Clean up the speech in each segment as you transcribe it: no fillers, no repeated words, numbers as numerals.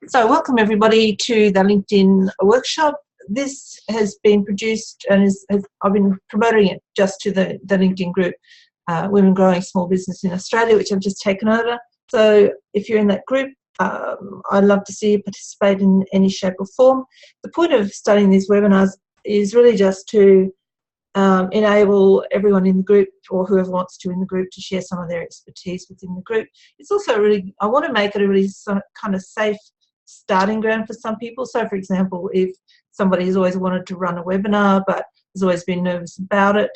So welcome everybody to the LinkedIn workshop. This has been produced and I've been promoting it just to the LinkedIn group, Women Growing Small Business in Australia, which I've just taken over. So if you're in that group, I'd love to see you participate in any shape or form. The point of starting these webinars is really just to enable everyone in the group, or whoever wants to in the group, to share some of their expertise within the group. It's also really, I want to make it a really kind of safe starting ground for some people. So for example, if somebody has always wanted to run a webinar but has always been nervous about it,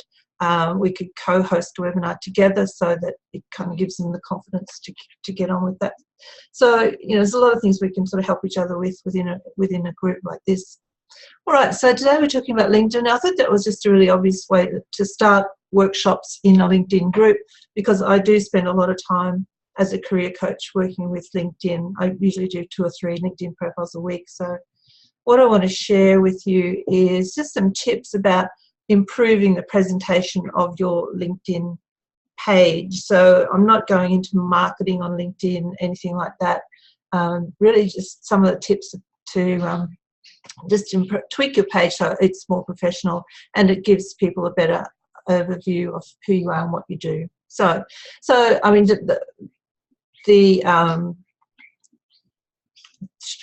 we could co-host a webinar together so that it kind of gives them the confidence to get on with that. So, you know, there's a lot of things we can sort of help each other with within a group like this. All right, so today we're talking about LinkedIn. I thought that was just a really obvious way to start workshops in a LinkedIn group, because I do spend a lot of time as a career coach working with LinkedIn. I usually do 2 or 3 LinkedIn profiles a week. So what I want to share with you is just some tips about improving the presentation of your LinkedIn page. So I'm not going into marketing on LinkedIn, anything like that. Really just some of the tips to just tweak your page so it's more professional and it gives people a better overview of who you are and what you do. So I mean, the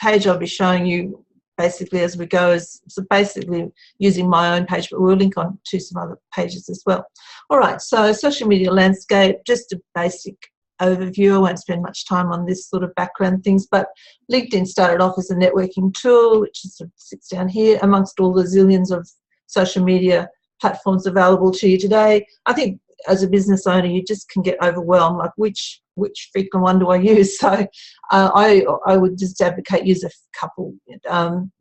page I'll be showing you basically as we go is basically using my own page, but we'll link on to some other pages as well. All right, so social media landscape, just a basic overview. I won't spend much time on this sort of background things, but LinkedIn started off as a networking tool, which is, sort of sits down here amongst all the zillions of social media platforms available to you today. I think as a business owner, you just can get overwhelmed, like which freaking one do I use? So I would just advocate use a couple.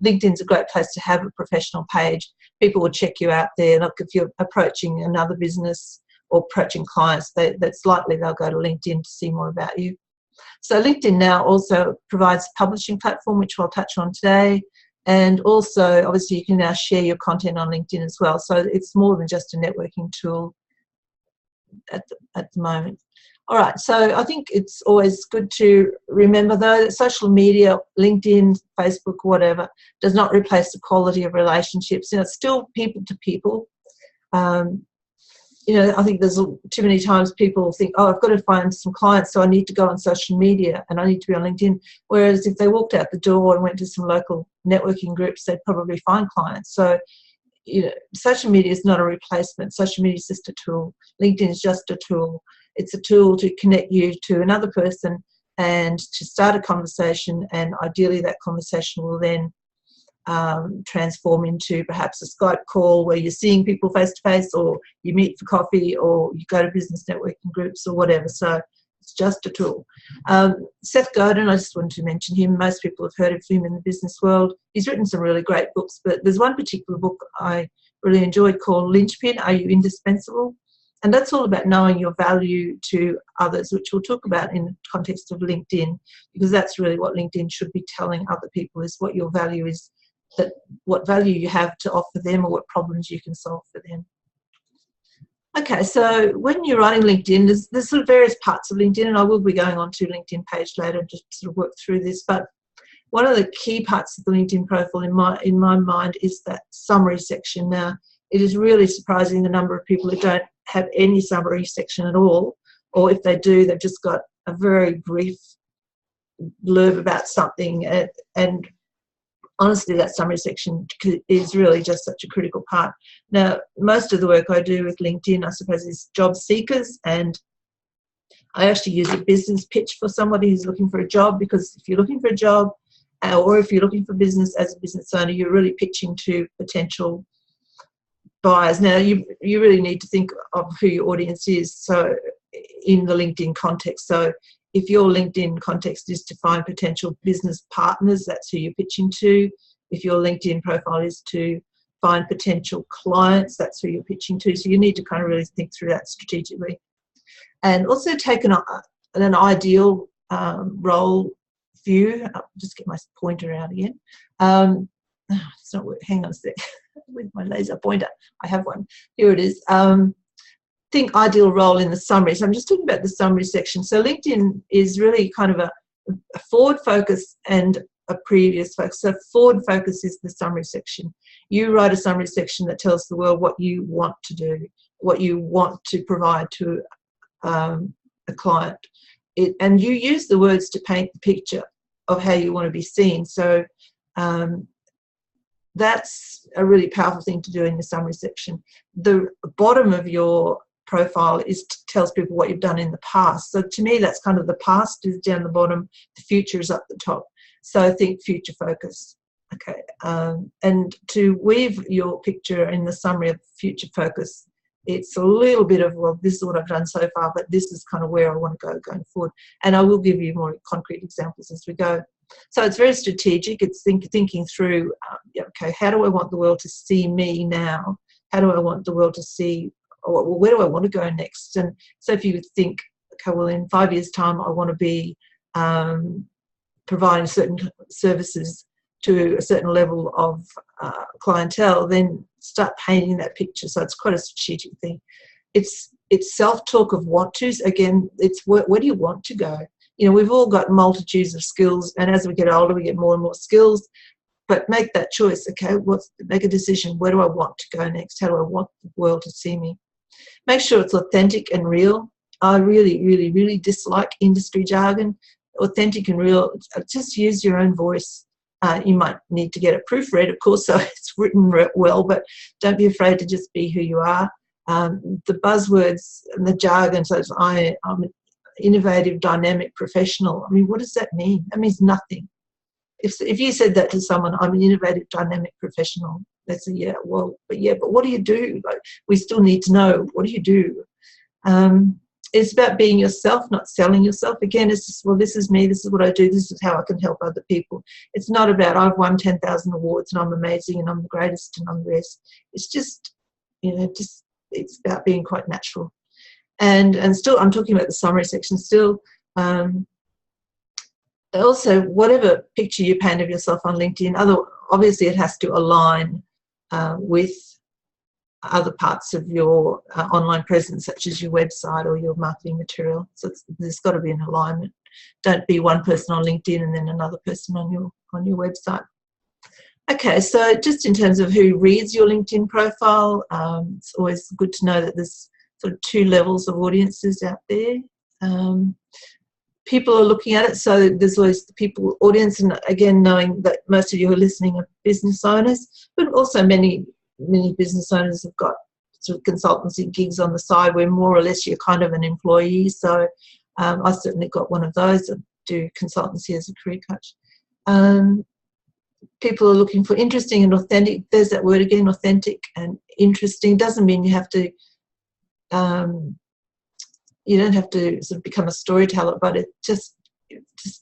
LinkedIn's a great place to have a professional page. People will check you out there. Like if you're approaching another business or approaching clients, that's likely they'll go to LinkedIn to see more about you. So LinkedIn now also provides a publishing platform, which I'll touch on today. And also, obviously, you can now share your content on LinkedIn as well. So it's more than just a networking tool at the moment. All right, so I think it's always good to remember, though, that social media, LinkedIn, Facebook, whatever, does not replace the quality of relationships. You know, it's still people to people. You know, I think there's too many times people think, oh, I've got to find some clients, so I need to go on social media and I need to be on LinkedIn. Whereas if they walked out the door and went to some local networking groups, they'd probably find clients. So, you know, social media is not a replacement. Social media is just a tool. LinkedIn is just a tool. It's a tool to connect you to another person and to start a conversation, and ideally that conversation will then transform into perhaps a Skype call where you're seeing people face to face, or you meet for coffee, or you go to business networking groups or whatever. So it's just a tool. Seth Godin, I just wanted to mention him. Most people have heard of him in the business world. He's written some really great books, but there's one particular book I really enjoyed called Linchpin, Are You Indispensable? And that's all about knowing your value to others, which we'll talk about in the context of LinkedIn, because that's really what LinkedIn should be telling other people, is what your value is, that what value you have to offer them or what problems you can solve for them. Okay, so when you're running LinkedIn, there's sort of various parts of LinkedIn, and I will be going on to LinkedIn page later and just sort of work through this. But one of the key parts of the LinkedIn profile in my mind is that summary section. Now, it is really surprising the number of people who don't have any summary section at all, or if they do, they've just got a very brief blurb about something, and honestly, that summary section is really just such a critical part. Now, most of the work I do with LinkedIn, I suppose, is job seekers, and I actually use a business pitch for somebody who's looking for a job, because if you're looking for a job or if you're looking for business as a business owner, you're really pitching to potential buyers. Now, you really need to think of who your audience is, so in the LinkedIn context. So if your LinkedIn context is to find potential business partners, that's who you're pitching to. If your LinkedIn profile is to find potential clients, that's who you're pitching to. So you need to kind of really think through that strategically. And also take an ideal role view. I'll just get my pointer out again. It's not working. Hang on a sec. With my laser pointer. I have one. Here it is. Think ideal role in the summary. So I'm just talking about the summary section. So LinkedIn is really kind of a forward focus and a previous focus. So forward focus is the summary section. You write a summary section that tells the world what you want to do, what you want to provide to a client. And you use the words to paint the picture of how you want to be seen. So that's a really powerful thing to do in the summary section. The bottom of your profile tells people what you've done in the past. So to me, that's kind of the past is down the bottom, the future is up the top. So think future focus. Okay, and to weave your picture in the summary of future focus, it's a little bit of, well, this is what I've done so far, but this is kind of where I want to go going forward. And I will give you more concrete examples as we go. So it's very strategic. It's thinking through, okay, how do I want the world to see me now? How do I want the world to see, well, where do I want to go next? And so if you think, okay, well, in 5 years' time, I want to be providing certain services to a certain level of clientele, then start painting that picture. So it's quite a strategic thing. It's self-talk of want tos. Again, it's where do you want to go? You know, we've all got multitudes of skills, and as we get older, we get more and more skills. But make that choice. Okay, make a decision. Where do I want to go next? How do I want the world to see me? Make sure it's authentic and real. I really, really, really dislike industry jargon. Authentic and real. Just use your own voice. You might need to get it proofread, of course, so it's written well, but don't be afraid to just be who you are. The buzzwords and the jargon, so I'm an innovative, dynamic professional. I mean, what does that mean? That means nothing. If you said that to someone, I'm an innovative, dynamic professional, they say, yeah, well, but what do you do? Like, we still need to know, what do you do? It's about being yourself, not selling yourself. Again, it's just, well, this is me, this is what I do, this is how I can help other people. It's not about, I've won 10,000 awards and I'm amazing and I'm the greatest and I'm the best. It's just, it's about being quite natural. And still, I'm talking about the summary section still. Also, whatever picture you paint of yourself on LinkedIn, obviously it has to align with other parts of your online presence, such as your website or your marketing material. So there's got to be an alignment. Don't be one person on LinkedIn and then another person on your website. Okay, so just in terms of who reads your LinkedIn profile, it's always good to know that there's sort of two levels of audiences out there. People are looking at it, so there's always the people audience, and again, knowing that most of you who are listening are business owners, but also many business owners have got sort of consultancy gigs on the side where more or less you're kind of an employee. So I certainly got one of those. I do consultancy as a career coach. People are looking for interesting and authentic. There's that word again, authentic and interesting. Doesn't mean you have to, you don't have to sort of become a storyteller, but it just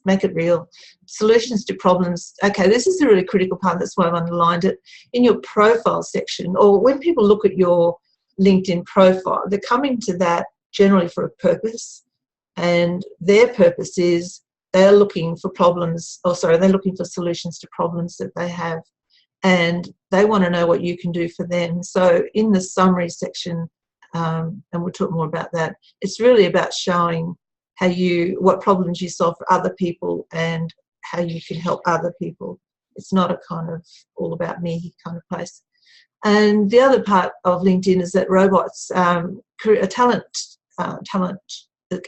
make it real. Solutions to problems. Okay, this is a really critical part. That's why I've underlined it. In your profile section, or when people look at your LinkedIn profile, they're coming to that generally for a purpose, and their purpose is they're looking for they're looking for solutions to problems that they have, and they want to know what you can do for them. So in the summary section, and we'll talk more about that, it's really about showing what problems you solve for other people and how you can help other people. It's not a kind of all about me kind of place. And the other part of LinkedIn is that robots, talent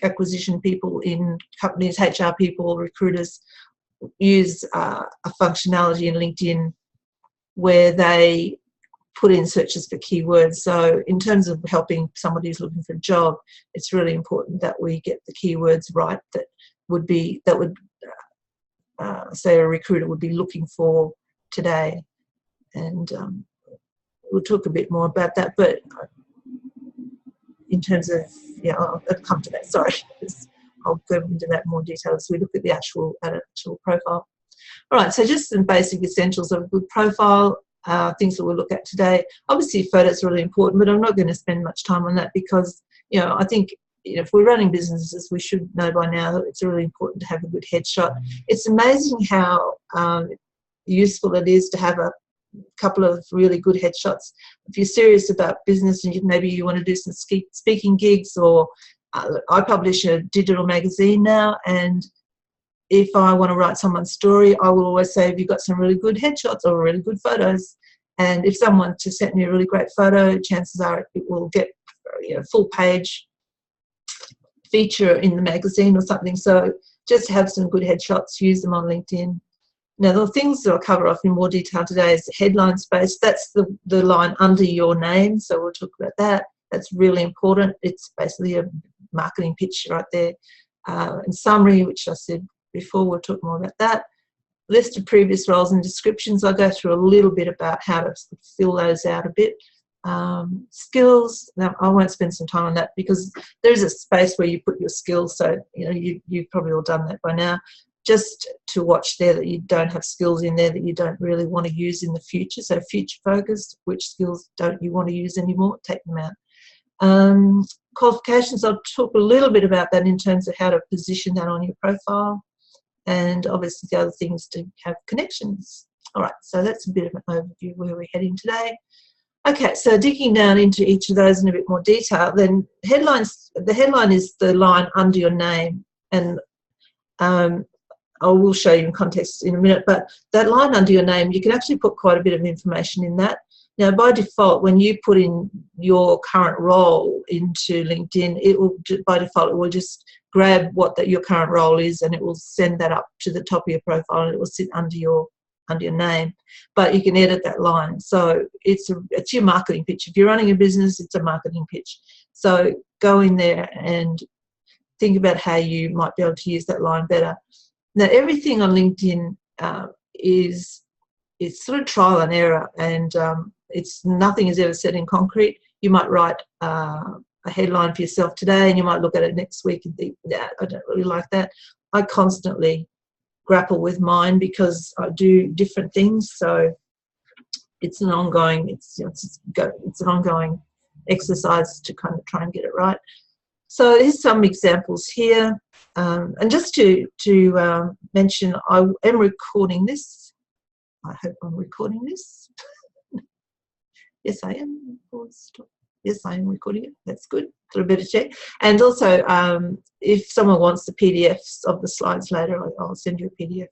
acquisition people in companies, HR people, recruiters, use a functionality in LinkedIn where they put in searches for keywords. So in terms of helping somebody who's looking for a job, it's really important that we get the keywords right that would say a recruiter would be looking for today. And we'll talk a bit more about that, but in terms of, I'll come to that, sorry. I'll go into that in more detail as we look at the actual profile. All right, so just some basic essentials of a good profile. Things that we'll look at today. Obviously, photos are really important, but I'm not going to spend much time on that because, I think if we're running businesses, we should know by now that it's really important to have a good headshot. It's amazing how useful it is to have a couple of really good headshots. If you're serious about business and maybe you want to do some speaking gigs, or I publish a digital magazine now, and if I want to write someone's story, I will always say, have you got some really good headshots or really good photos? And if someone just sent me a really great photo, chances are it will get, you know, full page feature in the magazine or something. So just have some good headshots, use them on LinkedIn. Now, the things that I'll cover off in more detail today is the headline space. That's the line under your name. So we'll talk about that. That's really important. It's basically a marketing pitch right there. And summary, which I said before, we'll talk more about that. List of previous roles and descriptions. I'll go through a little bit about how to fill those out a bit. Skills. Now, I won't spend some time on that because there's a space where you put your skills. So, you know, you've probably all done that by now. Just to watch there that you don't have skills in there that you don't really want to use in the future. So future focused, which skills don't you want to use anymore? Take them out. Qualifications, I'll talk a little bit about that in terms of how to position that on your profile. And obviously the other thing is to have connections. All right, so that's a bit of an overview of where we're heading today. Okay, so digging down into each of those in a bit more detail, then headlines, the headline is the line under your name, and I will show you in context in a minute, but that line under your name, you can actually put quite a bit of information in that. Now, by default, when you put in your current role into LinkedIn, it will, by default, it will just grab what your current role is, and it will send that up to the top of your profile, and it will sit under your name. But you can edit that line. So it's your marketing pitch. If you're running a business, it's a marketing pitch. So go in there and think about how you might be able to use that line better. Now, everything on LinkedIn it's sort of trial and error, and nothing is ever set in concrete. You might write a headline for yourself today, and you might look at it next week and think, "Yeah, I don't really like that." I constantly grapple with mine because I do different things, so it's an ongoing it's an ongoing exercise to kind of try and get it right. So here's some examples here, and just to mention, I am recording this. I hope I'm recording this. Yes, I am. Yes, I am recording it. That's good. A little bit of check. And also, if someone wants the PDFs of the slides later, I'll send you a PDF.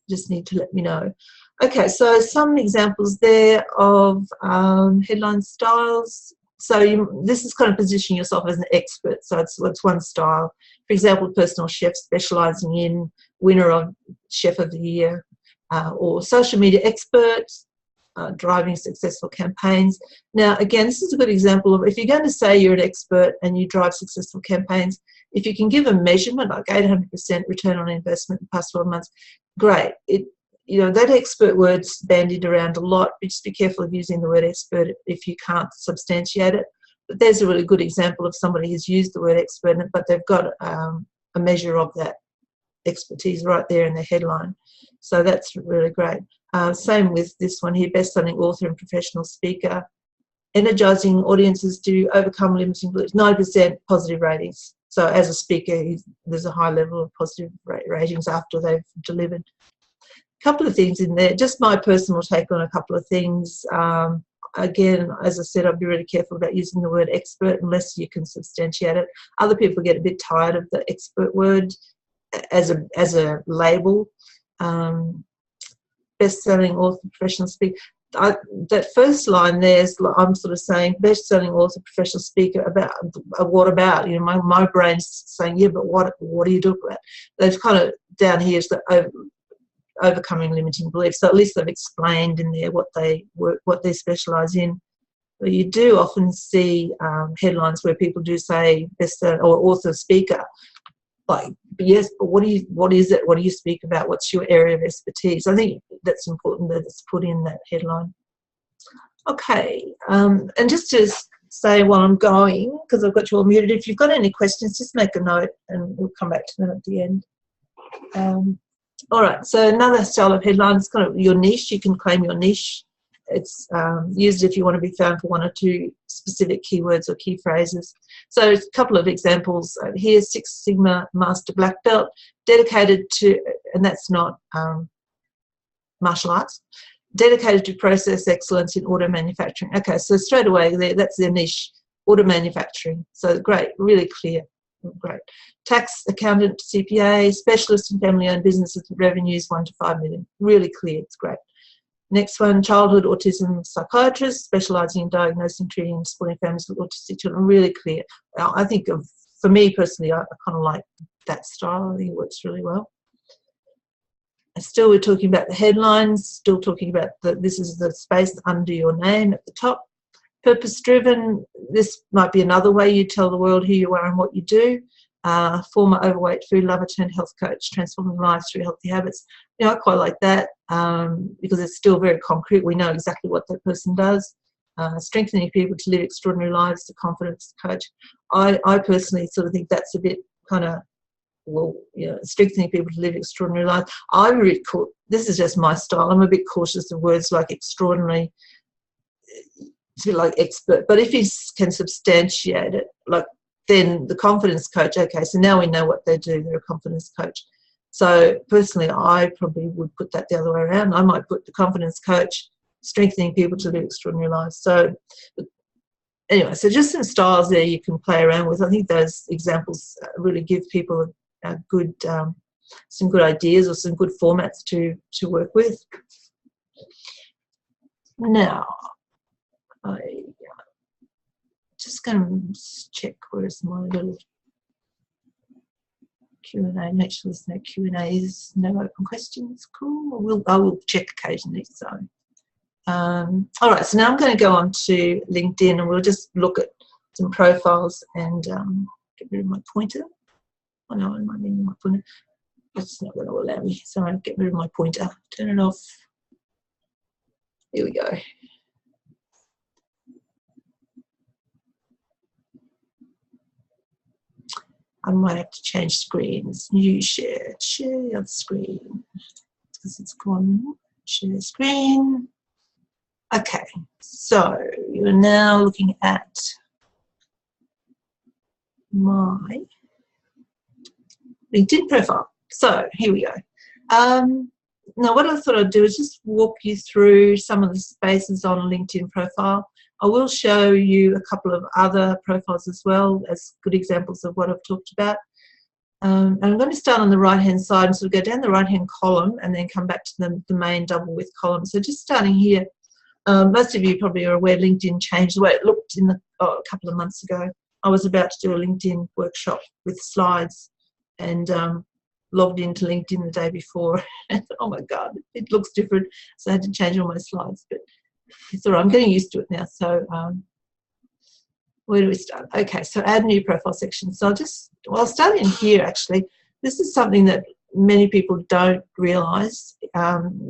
Just need to let me know. Okay, so some examples there of headline styles. So this is kind of positioning yourself as an expert. So it's one style. For example, personal chef specialising in winner of Chef of the Year, or social media expert, driving successful campaigns. Now, again, this is a good example of if you're going to say you're an expert and you drive successful campaigns, if you can give a measurement like 800% return on investment in the past 12 months, great. That expert word's bandied around a lot. Just be careful of using the word expert if you can't substantiate it. But there's a really good example of somebody who's used the word expert, but they've got a measure of that expertise right there in their headline. So that's really great. Same with this one here, best-selling author and professional speaker, energizing audiences to overcome limiting beliefs, 90% positive ratings. So as a speaker, there's a high level of positive ratings after they've delivered. A couple of things in there, just my personal take on a couple of things. Again, as I said, I'd be really careful about using the word expert unless you can substantiate it. Other people get a bit tired of the expert word as a label. Best-selling author, professional speaker. That first line there is, I'm sort of saying, best-selling author, professional speaker, about what about? My brain's saying, yeah, but what do you do about? They've kind of down here is the overcoming limiting beliefs. So at least they've explained in there what they specialise in. But you do often see headlines where people do say best-selling or author, speaker. Like, yes, but what is it? What do you speak about? What's your area of expertise? I think that's important that it's put in that headline. Okay, and just to say while I'm going, because I've got you all muted, if you've got any questions, just make a note and we'll come back to them at the end. All right, so another style of headline is kind of your niche. You can claim your niche. It's used if you want to be found for one or two specific keywords or key phrases. So a couple of examples here: Six Sigma Master Black Belt, dedicated to, and that's not martial arts, dedicated to process excellence in auto manufacturing. Okay, so straight away there, that's their niche, auto manufacturing. So great, really clear. Great. Tax accountant, CPA, specialist in family-owned businesses with revenues 1 to 5 million. Really clear. It's great. Next one, childhood autism psychiatrist, specialising in diagnosing, treating, and supporting families with autistic children. Really clear. I think for me personally, I kind of like that style. I think it works really well. And still, we're talking about the headlines. Still talking about this is the space under your name at the top. Purpose-driven. This might be another way you tell the world who you are and what you do. Former overweight food lover turned health coach, transforming lives through healthy habits. I quite like that because it's still very concrete. We know exactly what that person does. Strengthening people to live extraordinary lives, the confidence coach. I personally sort of think that's a bit kind of, strengthening people to live extraordinary lives. This is just my style. I'm a bit cautious of words like extraordinary. It's a bit like expert. But if you can substantiate it, then the confidence coach, okay, so now we know what they do. They're a confidence coach. So personally, I probably would put that the other way around. I might put the confidence coach, strengthening people to live extraordinary lives. So anyway, so just some styles there you can play around with. I think those examples really give people some good ideas or some good formats to work with. Now, I'm just going to check where's my little Q&A. Make sure there's no Q&As, no open questions. Cool. I will check occasionally. So, all right. So now I'm going to go on to LinkedIn, and we'll just look at some profiles and get rid of my pointer. Oh no, I might need my pointer. That's not going to allow me. Sorry, get rid of my pointer. Turn it off. Here we go. I might have to change screens. New share the other screen because it's gone. Share screen. Okay, so you're now looking at my LinkedIn profile. So here we go. Now what I thought I'd do is just walk you through some of the spaces on a LinkedIn profile. I will show you a couple of other profiles as well as good examples of what I've talked about. And I'm going to start on the right-hand side and sort of go down the right-hand column and then come back to the main double width column. So just starting here, most of you probably are aware LinkedIn changed the way it looked a couple of months ago. I was about to do a LinkedIn workshop with slides and logged into LinkedIn the day before. And oh my God, it looks different. So I had to change all my slides, but it's all right. I'm getting used to it now. So where do we start? Okay, so add new profile section. So I'll start in here actually. This is something that many people don't realise.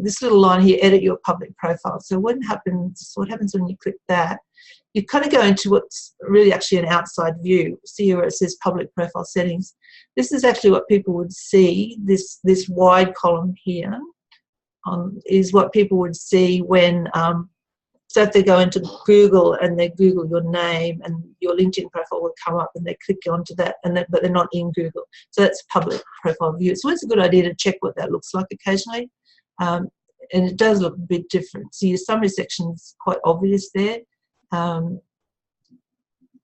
This little line here, edit your public profile. So what happens when you click that? You kind of go into what's really actually an outside view. See where it says public profile settings. This is actually what people would see. This wide column here is what people would see when, so if they go into Google and they Google your name and your LinkedIn profile will come up and they click onto that, but they're not in Google. So that's public profile view. It's always a good idea to check what that looks like occasionally. And it does look a bit different. So your summary section's quite obvious there.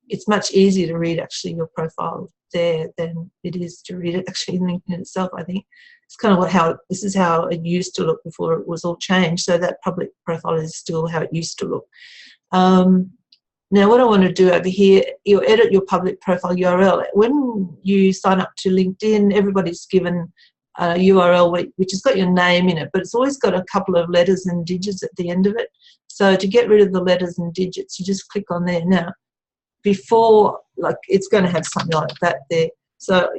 It's much easier to read actually your profile there than it is to read it actually in LinkedIn itself. I think it's kind of this is how it used to look before it was all changed. So that public profile is still how it used to look. Now what I want to do over here, you edit your public profile URL. When you sign up to LinkedIn, everybody's given a URL which has got your name in it, but it's always got a couple of letters and digits at the end of it. So to get rid of the letters and digits, you just click on there. Now, before, it's going to have something like that there. So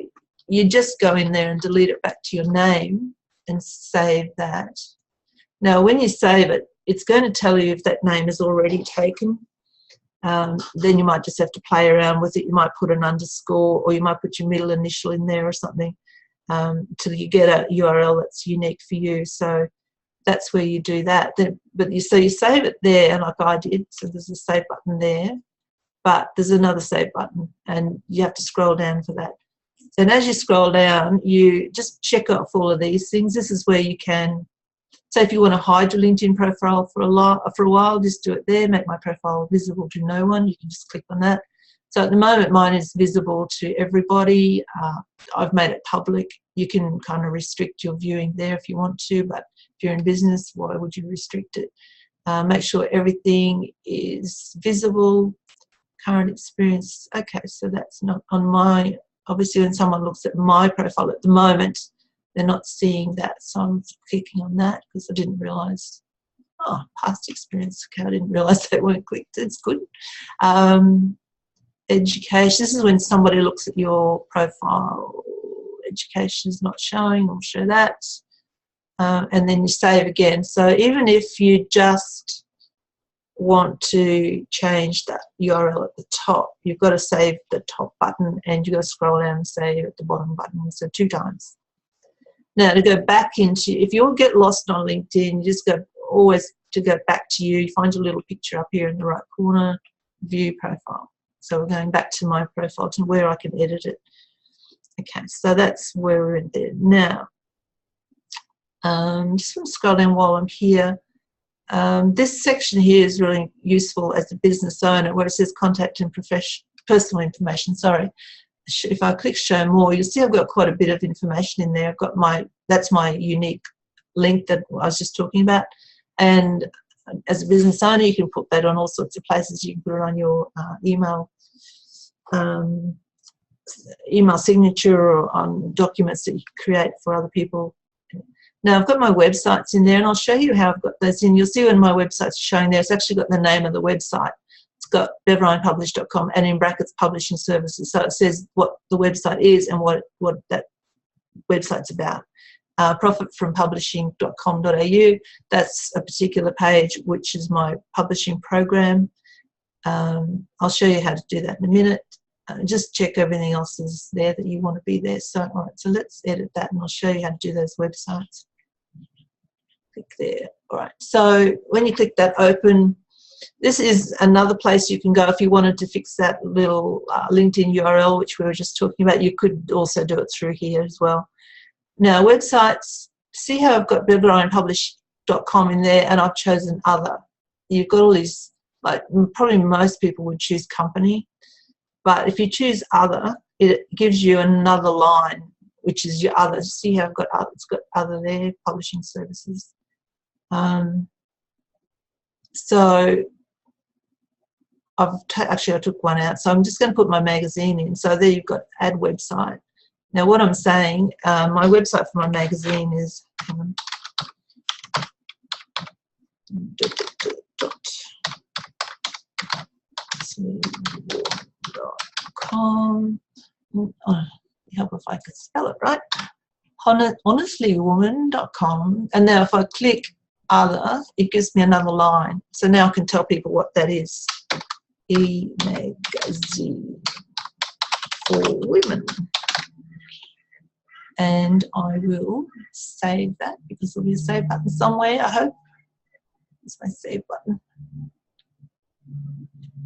you just go in there and delete it back to your name and save that. Now, when you save it, it's going to tell you if that name is already taken. Then you might just have to play around with it. You might put an underscore or you might put your middle initial in there or something till you get a URL that's unique for you. So that's where you do that. So you save it there, like I did. So there's a save button there, but there's another save button, and you have to scroll down for that. And as you scroll down, you just check off all of these things. This is where you can. So if you want to hide your LinkedIn profile for a while, just do it there. Make my profile visible to no one. You can just click on that. So at the moment, mine is visible to everybody. I've made it public. You can kind of restrict your viewing there if you want to, but if you're in business, why would you restrict it? Make sure everything is visible. Current experience. Okay, so that's not on my, obviously when someone looks at my profile at the moment, they're not seeing that. So I'm clicking on that because I didn't realise. Oh, past experience. Okay, I didn't realise they weren't clicked. It's good. Education. This is when somebody looks at your profile. Education is not showing. I'll show that. And then you save again. So even if you just want to change that URL at the top, you've got to save the top button and you've got to scroll down and save at the bottom button. So 2 times. Now to go back into, if you get lost on LinkedIn, you just go always to go back to you find your little picture up here in the right corner, view profile. So we're going back to my profile to where I can edit it. Okay, so that's where we're in there. Now, just going to scroll down while I'm here. This section here is really useful as a business owner where it says contact and personal information. Sorry. If I click show more, you'll see I've got quite a bit of information in there. I've got that's my unique link that I was just talking about. And as a business owner, you can put that on all sorts of places. You can put it on your email signature or on documents that you create for other people. Now I've got my websites in there and I'll show you how I've got those in. You'll see when my website's showing there, it's actually got the name of the website. It's got bevryanpublish.com and in brackets publishing services. So it says what the website is and what that website's about. Profitfrompublishing.com.au, that's a particular page which is my publishing program. I'll show you how to do that in a minute. Just check everything else is there that you want to be there. So, all right, so let's edit that and I'll show you how to do those websites. Click there. All right, so when you click that open, this is another place you can go if you wanted to fix that little LinkedIn URL, which we were just talking about. You could also do it through here as well. Now, websites, see how I've got bevryanpublish.com in there and I've chosen other. You've got all these, like probably most people would choose company, but if you choose other, it gives you another line, which is your other. See how I've got other, it's got other there, publishing services. So actually I took one out, so I'm just going to put my magazine in. So there you've got add website. Now what I'm saying, my website for my magazine is .com. Help if I could spell it right. Honestlywoman.com. And now if I click other, it gives me another line. So now I can tell people what that is. E-magazine for women. And I will save that because there'll be a save button somewhere, I hope. It's my save button.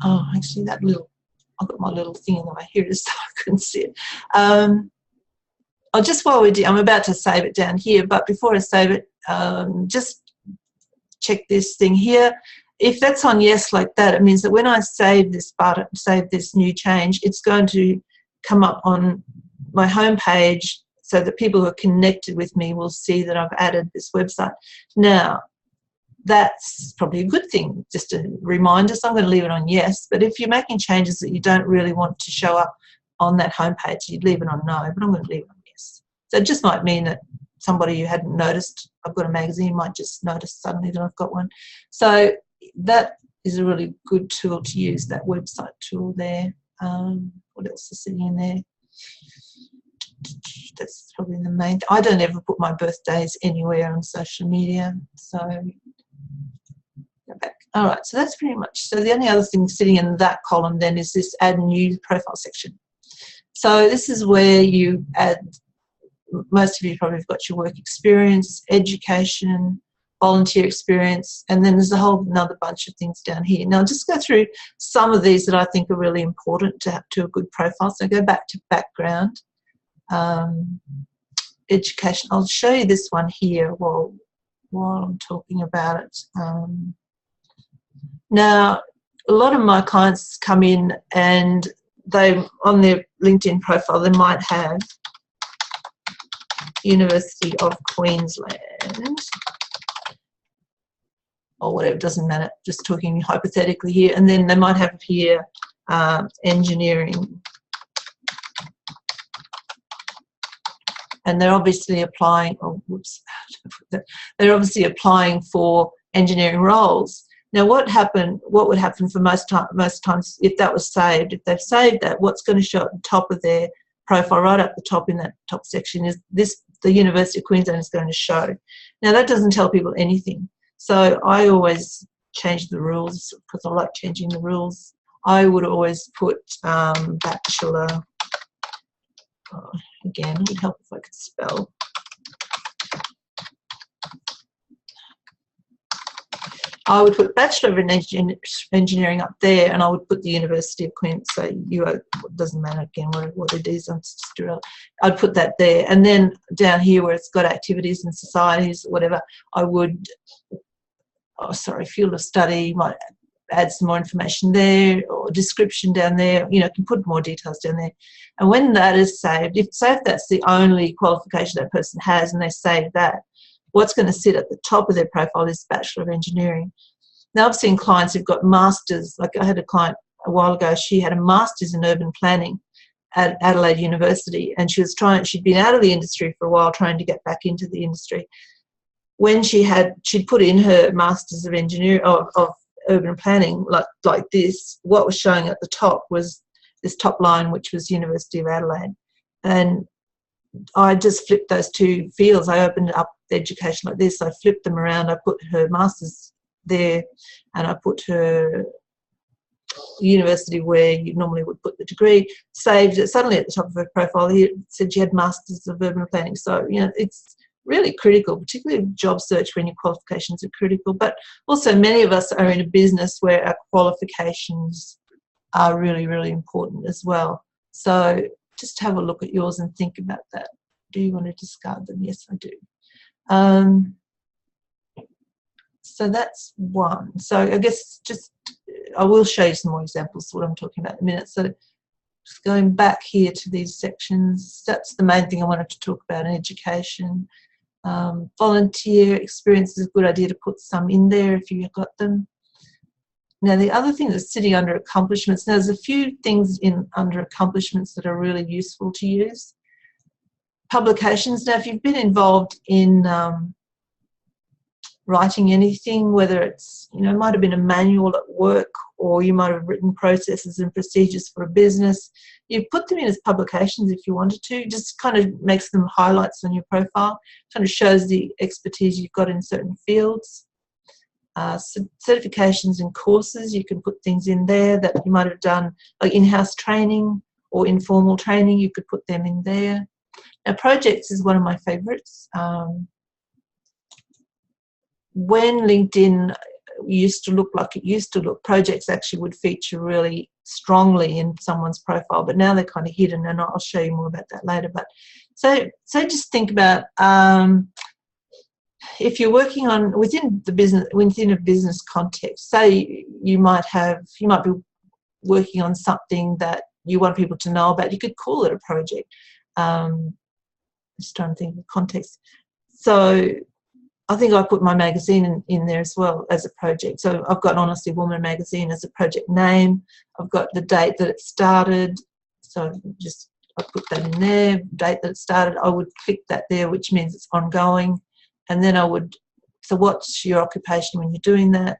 Oh, actually that little, I've got my little thing in the way. Here it is, so I couldn't see it. Just while we do, I'm about to save it down here, but before I save it, just check this thing here. If that's on yes like that, it means that when I save this button, save this new change, it's going to come up on my home page so that people who are connected with me will see that I've added this website. Now, that's probably a good thing, just a reminder. So I'm going to leave it on yes. But if you're making changes that you don't really want to show up on that homepage, you'd leave it on no. But I'm going to leave it on yes. So it just might mean that somebody who hadn't noticed I've got a magazine might just notice suddenly that I've got one. So that is a really good tool to use, that website tool there. What else is sitting in there? That's probably the main thing. I don't ever put my birthdays anywhere on social media. So go back. All right, so that's pretty much. So the only other thing sitting in that column then is this add new profile section. So this is where you add, most of you probably have got your work experience, education, volunteer experience, and then there's a whole another bunch of things down here. Now, I'll just go through some of these that I think are really important to have to a good profile. So go back to background, education. I'll show you this one here while I'm talking about it. Now, a lot of my clients come in and they, on their LinkedIn profile, they might have University of Queensland or whatever, it doesn't matter, just talking hypothetically here, and then they might have here engineering, and they're obviously applying, oh whoops, they're obviously applying for engineering roles. Now what would happen for most times if that was saved, if they've saved that, what's going to show at the top of their profile, right up the top in that top section, is this, the University of Queensland is going to show. Now that doesn't tell people anything. So I always change the rules because I like changing the rules. I would always put bachelor, again, it would help if I could spell. I would put Bachelor of Engineering up there, and I would put the University of Queensland, so it doesn't matter again what it is, I'd put that there. And then down here where it's got activities and societies, whatever, I would, field of study, might add some more information there, or description down there, you know, can put more details down there. And when that is saved, if that's the only qualification that person has and they save that, what's going to sit at the top of their profile is Bachelor of Engineering. Now I've seen clients who've got masters, like I had a client a while ago, she had a master's in urban planning at Adelaide University, and she'd been out of the industry for a while trying to get back into the industry. When she'd put in her Masters of Engineering of urban planning like this, what was showing at the top was this top line, which was University of Adelaide. And I just flipped those two fields. I opened up the education like this. I flipped them around. I put her Masters there, and I put her university where you normally would put the degree, saved it. Suddenly at the top of her profile here it said she had Masters of Urban Planning. So, you know, it's really critical, particularly job search when your qualifications are critical. But also many of us are in a business where our qualifications are really, really important as well. So just have a look at yours and think about that. Do you want to discard them? Yes, I do. So that's one. So I guess I will show you some more examples of what I'm talking about in a minute. So just going back here to these sections, that's the main thing I wanted to talk about in education. Volunteer experience is a good idea to put some in there if you've got them. Now the other thing that's sitting under accomplishments, now there's a few things under accomplishments that are really useful to use. Publications. Now if you've been involved in writing anything, whether it's, you know, it might have been a manual at work, or you might have written processes and procedures for a business, you put them in as publications if you wanted to. Just kind of makes them highlights on your profile, kind of shows the expertise you've got in certain fields. Certifications and courses, you can put things in there that you might have done, like in-house training or informal training, you could put them in there. Now projects is one of my favorites. When LinkedIn used to look like it used to look, projects actually would feature really strongly in someone's profile, but now they're kind of hidden, and I'll show you more about that later. But so just think about if you're working on within a business context. Say you might be working on something that you want people to know about. You could call it a project. Just trying to think of context. So I think I put my magazine in there as well as a project. So I've got Honestly Woman magazine as a project name. I've got the date that it started. So I put that in there, date that it started. I would click that there, which means it's ongoing. And then so what's your occupation when you're doing that?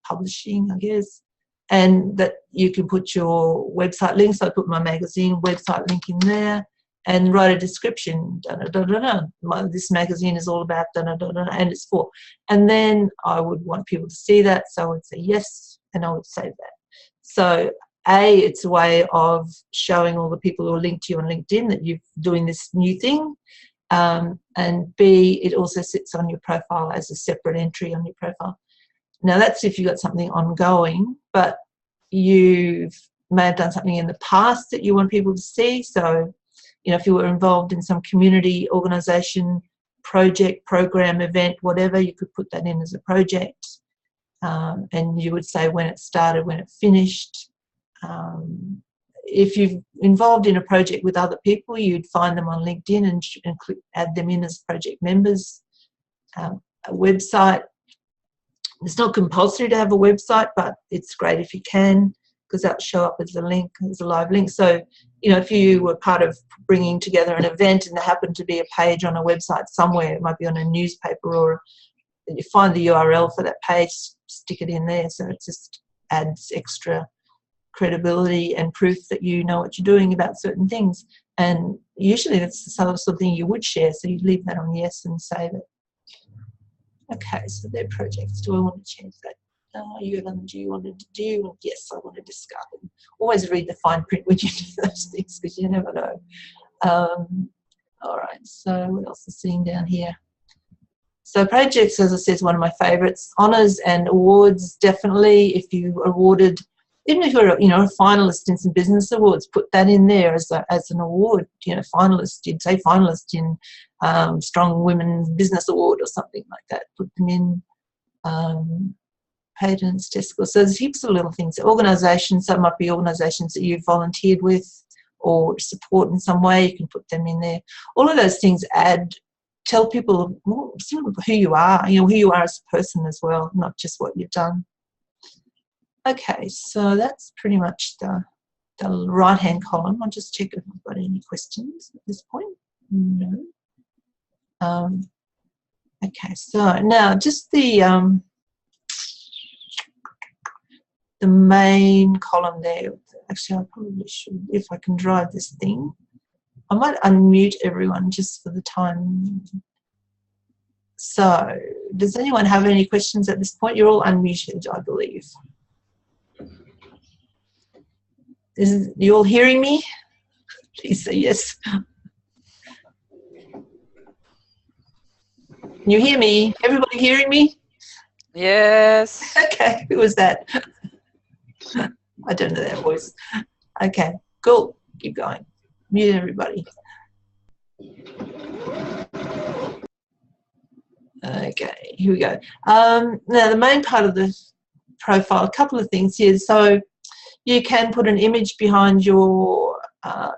Publishing, I guess. And that you can put your website link. So I put my magazine website link in there. And write a description, this magazine is all about, and it's for. And then I would want people to see that, so I would say yes, and I would save that. So A, it's a way of showing all the people who are linked to you on LinkedIn that you're doing this new thing, and B, it also sits on your profile as a separate entry on your profile. Now that's if you've got something ongoing, but you may have done something in the past that you want people to see. So, you know, if you were involved in some community organisation, project, program, event, whatever, you could put that in as a project. And you would say when it started, when it finished. if you're involved in a project with other people, you'd find them on LinkedIn and add them in as project members. A website, it's not compulsory to have a website, but it's great if you can, because that'll show up as a link, as a live link. So, you know, if you were part of bringing together an event and there happened to be a page on a website somewhere, it might be on a newspaper, or you find the URL for that page, stick it in there, so it just adds extra credibility and proof that you know what you're doing about certain things. And usually that's the sort of thing you would share, so you leave that on yes and save it. Okay, so their projects. Do I want to change that? Do you want to do? Yes, I want to discard them. Always read the fine print when you do those things, because you never know. All right, so what else is sitting down here? So projects, as I said, is one of my favourites. Honours and awards, definitely. If you are awarded, even if you're, you know, a finalist in some business awards, put that in there as an award. You know, finalist. You'd say finalist in Strong Women Business Award or something like that. Put them in. Patents, testicles. So there's heaps of little things. Organisations, so it might be organisations that you've volunteered with or support in some way. You can put them in there. All of those things tell people sort of who you are. You know, who you are as a person as well, not just what you've done. Okay, so that's pretty much the right-hand column. I'll just check if I've got any questions at this point. No. Okay, so now just the main column there. Actually, I probably should, if I can drive this thing. I might unmute everyone just for the time. So, does anyone have any questions at this point? You're all unmuted, I believe. You all hearing me? Please say yes. Can you hear me? Everybody hearing me? Yes. Okay, who was that? I don't know that voice. Okay, cool. Keep going. Mute everybody. Okay, here we go. Now, the main part of the profile, a couple of things here. So you can put an image behind your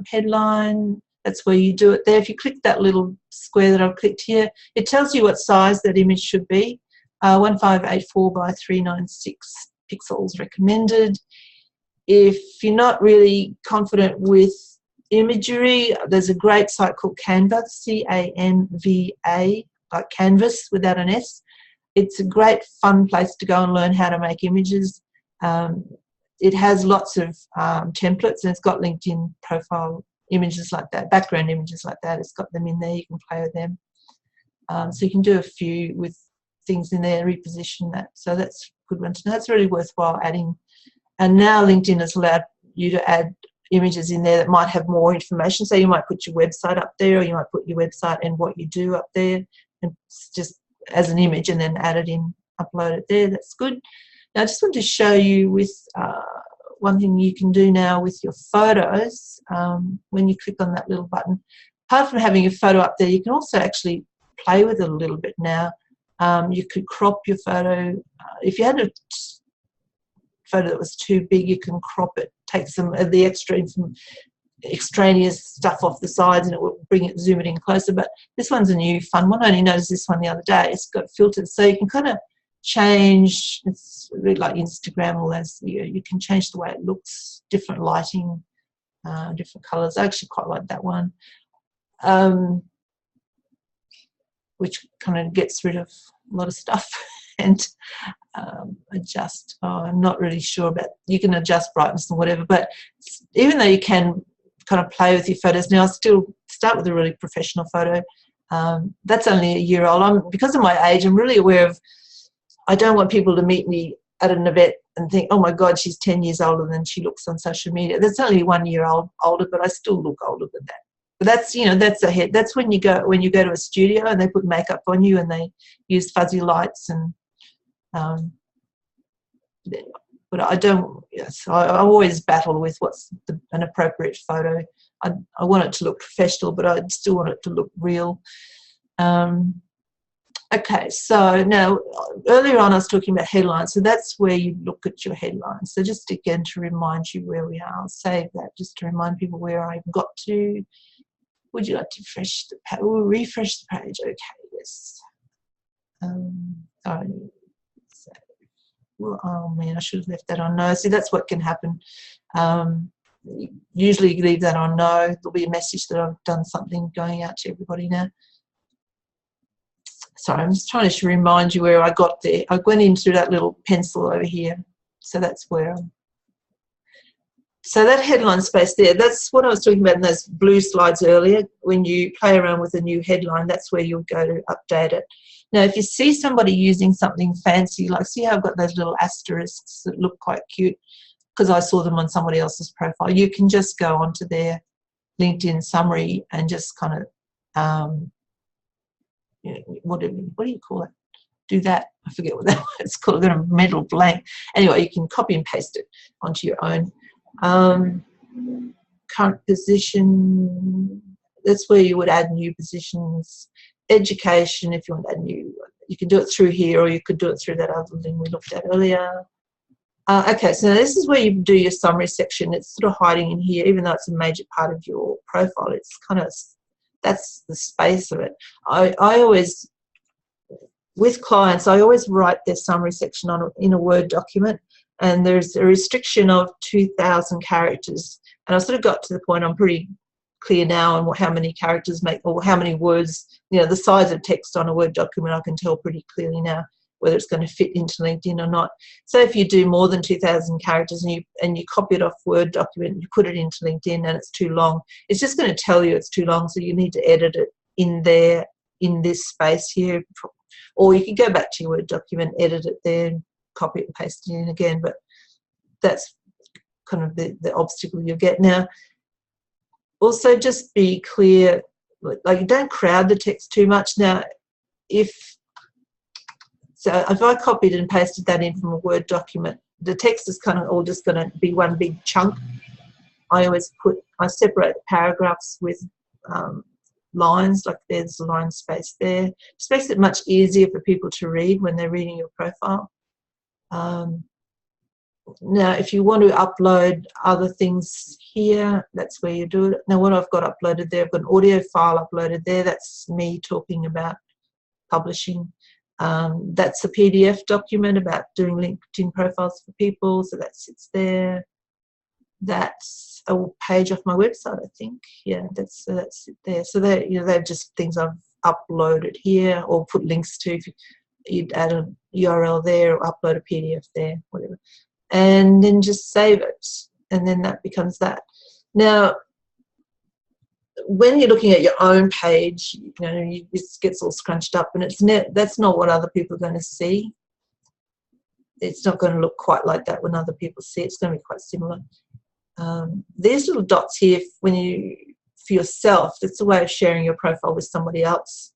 headline. That's where you do it there. If you click that little square that I've clicked here, it tells you what size that image should be. 1584 by 396 pixels recommended. If you're not really confident with imagery, there's a great site called Canva, C-A-N-V-A, like Canvas without an S. It's a great fun place to go and learn how to make images. It has lots of templates, and it's got LinkedIn profile images like that, background images like that. It's got them in there. You can play with them. So you can do a few with things in there, reposition that. So that's a good one to know. That's really worthwhile adding. And now LinkedIn has allowed you to add images in there that might have more information. So you might put your website up there, or you might put your website and what you do up there, and just as an image, and then add it in, upload it there. That's good. Now I just want to show you with one thing you can do now with your photos. When you click on that little button, apart from having your photo up there, you can also actually play with it a little bit now. You could crop your photo. If you had a photo that was too big, you can crop it, take some of the extraneous stuff off the sides, and it will zoom it in closer. But this one's a new fun one. I only noticed this one the other day. It's got filters, so you can kind of change. It's really like Instagram, all those. You can change the way it looks, different lighting, different colours. I actually quite like that one, which kind of gets rid of a lot of stuff. And adjust. I'm not really sure about. You can adjust brightness and whatever, but even though you can kind of play with your photos now, I still start with a really professional photo. That's only a year old. Because of my age, I'm really aware of. I don't want people to meet me at an event and think, "Oh my God, she's 10 years older than she looks on social media." That's only 1 year older, but I still look older than that. But that's, you know, that's ahead. That's when you go to a studio and they put makeup on you and they use fuzzy lights and. But I don't. Yes, I always battle with what's an appropriate photo. I want it to look professional, but I still want it to look real. Okay, so now earlier on I was talking about headlines, so that's where you look at your headlines. So just again to remind you where we are, I'll save that just to remind people where I got to. Would you like to refresh the page? We'll refresh the page. Okay, yes. Sorry. Well, oh man, I should have left that on no. See, that's what can happen. Usually you leave that on no. There'll be a message that I've done something going out to everybody now. Sorry, I'm just trying to remind you where I got there. I went in through that little pencil over here. So that's where so that headline space there, that's what I was talking about in those blue slides earlier. When you play around with a new headline, that's where you'll go to update it. Now, if you see somebody using something fancy, like see how I've got those little asterisks that look quite cute, because I saw them on somebody else's profile, you can just go onto their LinkedIn summary and just kind of, you know, what do you call it? Do that. I forget what that it's called. I've got a mental blank. Anyway, you can copy and paste it onto your own. Current position, that's where you would add new positions. Education, if you want to add new, you can do it through here, or you could do it through that other thing we looked at earlier. Okay, so this is where you do your summary section. It's sort of hiding in here, even though it's a major part of your profile. It's kind of, that's the space of it. I always, with clients, I always write their summary section in a Word document, and there's a restriction of 2,000 characters. And I sort of got to the point, I'm pretty clear now on how many characters make, or how many words, you know, the size of text on a Word document, I can tell pretty clearly now whether it's going to fit into LinkedIn or not. So if you do more than 2,000 characters and you copy it off Word document, you put it into LinkedIn and it's too long, it's just going to tell you it's too long, so you need to edit it in there, in this space here. Or you can go back to your Word document, edit it there, and copy it and paste it in again, but that's kind of the obstacle you get. Now, also just be clear, like don't crowd the text too much. Now, if I copied and pasted that in from a Word document, the text is kind of all just going to be one big chunk. I separate the paragraphs with lines, like there's a line space there. Just makes it much easier for people to read when they're reading your profile. Now, if you want to upload other things here, that's where you do it. Now, what I've got uploaded there, I've got an audio file uploaded there. That's me talking about publishing. That's a PDF document about doing LinkedIn profiles for people, so that sits there. That's a page off my website, I think. Yeah, that's it there. So they're just things I've uploaded here, or put links to. If you'd add a URL there, or upload a PDF there, whatever, and then just save it, and then that becomes that. Now, when you're looking at your own page, you know, it gets all scrunched up, and that's not what other people are going to see. It's not going to look quite like that when other people see it. It's going to be quite similar. These little dots here, for yourself, it's a way of sharing your profile with somebody else.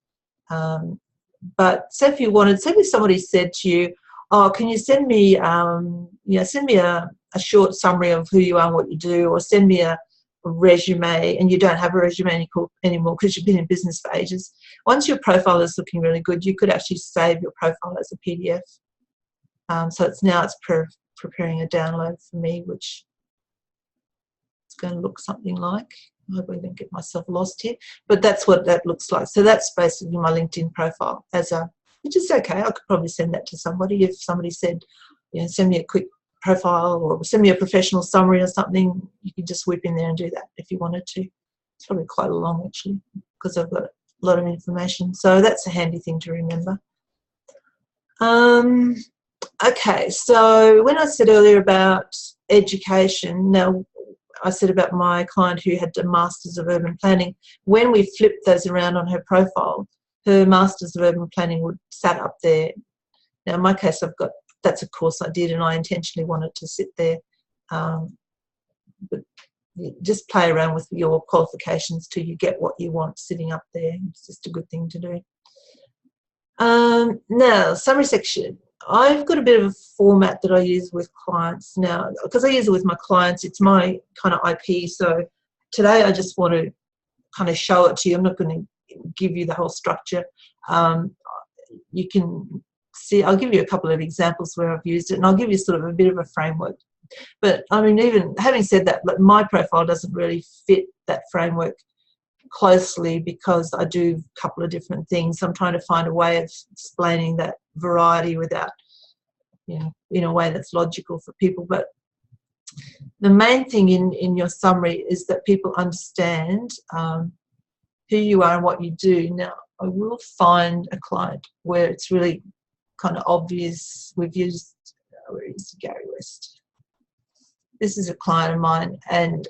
But say if somebody said to you, oh, can you send me, send me a short summary of who you are and what you do, or send me a resume, and you don't have a resume anymore because you've been in business for ages. Once your profile is looking really good, you could actually save your profile as a PDF. So it's preparing a download for me, which it's going to look something like. I hope I don't get myself lost here, but that's what that looks like. So that's basically my LinkedIn profile which is okay. I could probably send that to somebody if somebody said, send me a quick profile or send me a professional summary or something. You could just whip in there and do that if you wanted to. It's probably quite long actually, because I've got a lot of information. So that's a handy thing to remember. Okay, so when I said earlier about education, now I said about my client who had a Masters of Urban Planning. When we flipped those around on her profile, her Masters of Urban Planning would sat up there. Now in my case, that's a course I did, and I intentionally wanted to sit there. But just play around with your qualifications till you get what you want sitting up there. It's just a good thing to do. Now, summary section. I've got a bit of a format that I use with clients now. Because I use it with my clients, it's my kind of IP. So today I just want to kind of show it to you. I'm not going to give you the whole structure. you can see, I'll give you a couple of examples where I've used it, and I'll give you sort of a bit of a framework. But I mean, even having said that, my profile doesn't really fit that framework closely because I do a couple of different things. I'm trying to find a way of explaining that variety without, in a way that's logical for people. But the main thing in your summary is that people understand who you are and what you do. Now, I will find a client where it's really kind of obvious. We've used, where is Gary West? This is a client of mine, and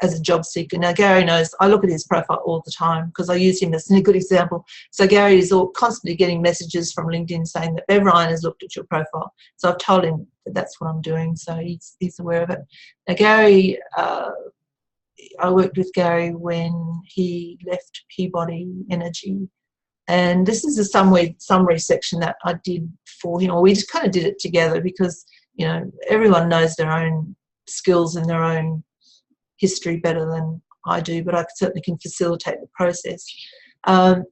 as a job seeker. Now, Gary knows I look at his profile all the time because I use him as a good example. So Gary is constantly getting messages from LinkedIn saying that Bev Ryan has looked at your profile. So I've told him that that's what I'm doing, so he's aware of it. Now, Gary, I worked with Gary when he left Peabody Energy, and this is a summary section that I did for him, or we just kind of did it together because, everyone knows their own skills and their own history better than I do, but I certainly can facilitate the process. Now,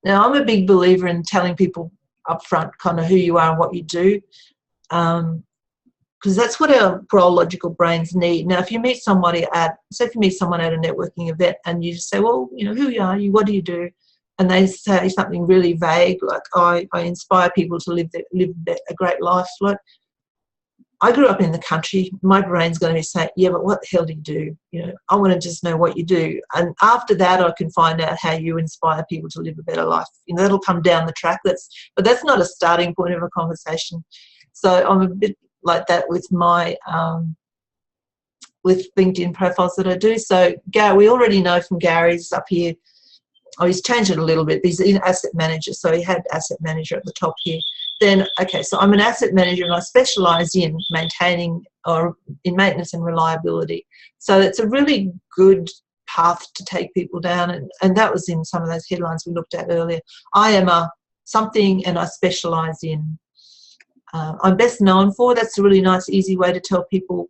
I'm a big believer in telling people up front kind of who you are and what you do, because that's what our logical brains need. Now, if you meet somebody if you meet someone at a networking event and you just say, well, who are you, what do you do? And they say something really vague, like, I inspire people to live a great life. Like, I grew up in the country. My brain's going to be saying, yeah, but what the hell do you do? I want to just know what you do. And after that, I can find out how you inspire people to live a better life. That'll come down the track. But that's not a starting point of a conversation. So I'm a bit like that with my with LinkedIn profiles that I do. So Gary, we already know from Gary's up here. Oh, he's changed it a little bit. He's an asset manager, so he had asset manager at the top here. Then, okay, so I'm an asset manager and I specialise in maintenance and reliability. So it's a really good path to take people down, and that was in some of those headlines we looked at earlier. I am a something and I specialise in. I'm best known for, that's a really nice, easy way to tell people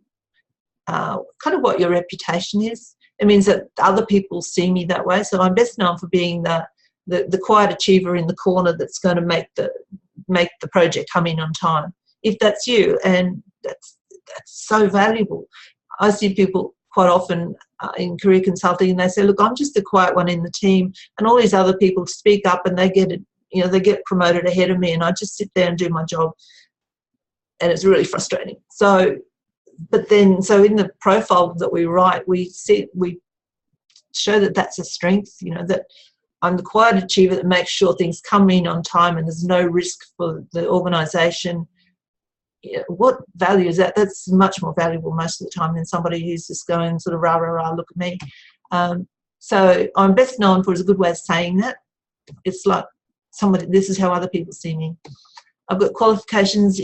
kind of what your reputation is. It means that other people see me that way. So I'm best known for being the quiet achiever in the corner that's going to make the project come in on time. If that's you, and that's so valuable. I see people quite often in career consulting, and they say, look, I'm just the quiet one in the team, and all these other people speak up and they get promoted ahead of me, and I just sit there and do my job, and it's really frustrating. So in the profile that we write, we show that that's a strength, that I'm the quiet achiever that makes sure things come in on time and there's no risk for the organisation. What value is that? That's much more valuable most of the time than somebody who's just going sort of rah, rah, rah, look at me. So I'm best known for is a good way of saying that. It's like this is how other people see me. I've got qualifications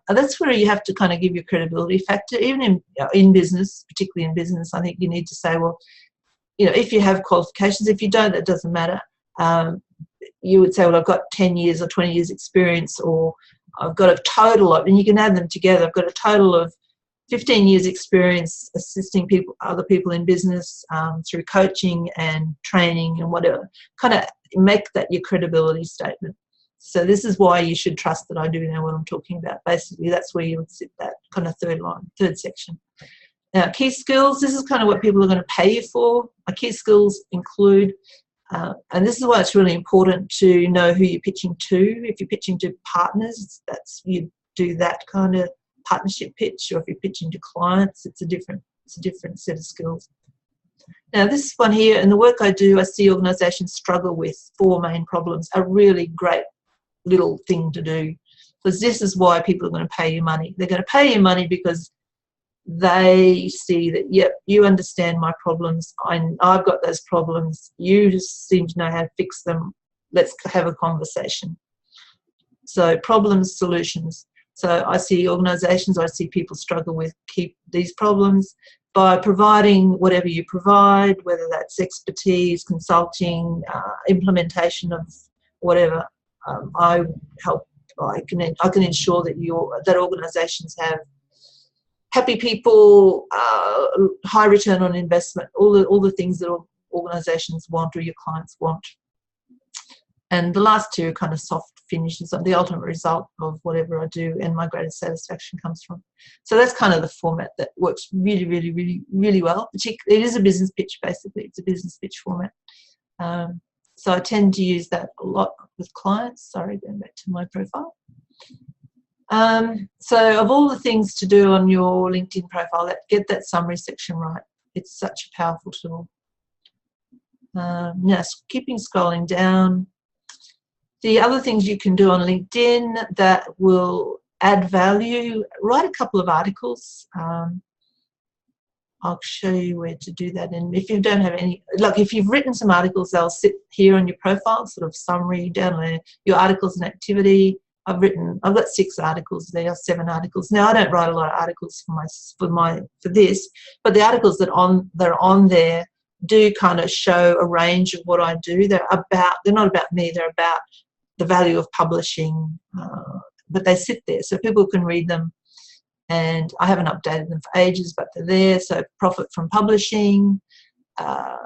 that's where you have to kind of give your credibility factor. Even in business, particularly in business, I think you need to say, well, if you have qualifications, if you don't, that doesn't matter. You would say, well, I've got 10 years or 20 years experience, or I've got a total of, and you can add them together, I've got a total of 15 years experience assisting other people in business through coaching and training and whatever. Kind of make that your credibility statement. So this is why you should trust that I do know what I'm talking about. Basically, that's where you would sit that kind of third section. Now, key skills, this is kind of what people are going to pay you for. My key skills include, and this is why it's really important to know who you're pitching to. If you're pitching to partners, you do that kind of partnership pitch, or if you're pitching to clients, it's a different set of skills. Now, this one here, in the work I do, I see organisations struggle with 4 main problems, a really great little thing to do, because this is why people are going to pay you money. They're going to pay you money because they see that, yep, you understand my problems, I've got those problems, you just seem to know how to fix them, let's have a conversation. So problems, solutions. So I see organisations, I see people struggle with these problems by providing whatever you provide, whether that's expertise, consulting, implementation of whatever. I can ensure that organisations have happy people, high return on investment, all the things that organisations want or your clients want. And the last two are kind of soft finishes of the ultimate result of whatever I do, and my greatest satisfaction comes from. So that's kind of the format that works really, really, really, really well. It is a business pitch, basically. It's a business pitch format. So I tend to use that a lot with clients. Sorry, going back to my profile. So of all the things to do on your LinkedIn profile, get that summary section right. It's such a powerful tool. Now, keeping scrolling down. The other things you can do on LinkedIn that will add value, write a couple of articles. I'll show you where to do that. And if you don't have any, like if you've written some articles, they'll sit here on your profile, sort of summary down there, your articles and activity. I've got 6 articles there, 7 articles. Now I don't write a lot of articles for this, but the articles that are on there do kind of show a range of what I do. They're not about me, they're about the value of publishing, but they sit there so people can read them. And I haven't updated them for ages, but they're there. So profit from publishing, I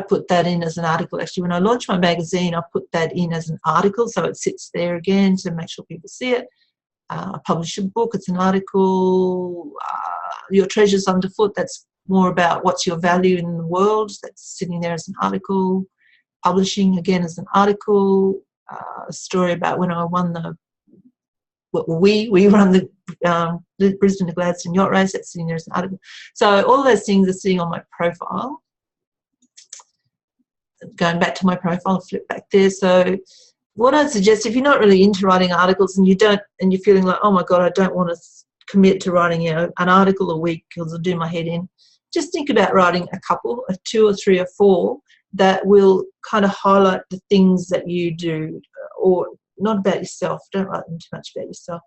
put that in as an article. Actually, when I launched my magazine, I put that in as an article, so it sits there again to make sure people see it. I publish a book, it's an article. Your treasures underfoot, that's more about what's your value in the world. That's sitting there as an article. Publishing, again, as an article. A story about when I won we run the Brisbane to Gladstone yacht race. That's sitting there as an article. So all those things are sitting on my profile. Going back to my profile, flip back there. So what I'd suggest, if you're not really into writing articles and you're feeling like, oh my God, I don't want to commit to writing an article a week because it'll do my head in, just think about writing a couple, 2 or 3 or 4 that will kind of highlight the things that you do, or not about yourself. Don't write them too much about yourself,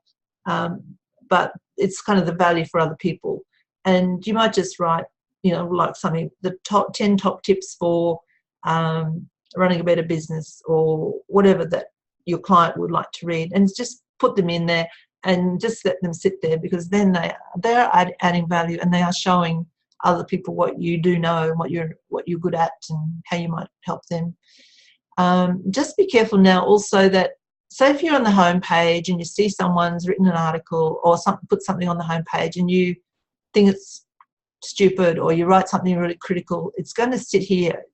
but it's kind of the value for other people. And you might just write, like something, the 10 top tips for running a better business, or whatever that your client would like to read, and just put them in there and just let them sit there, because then they are adding value, and they are showing other people what you do know and what you're good at and how you might help them. Just be careful now also that, say if you're on the home page and you see someone's written an article or put something on the home page and you think it's stupid, or you write something really critical, it's going to sit here.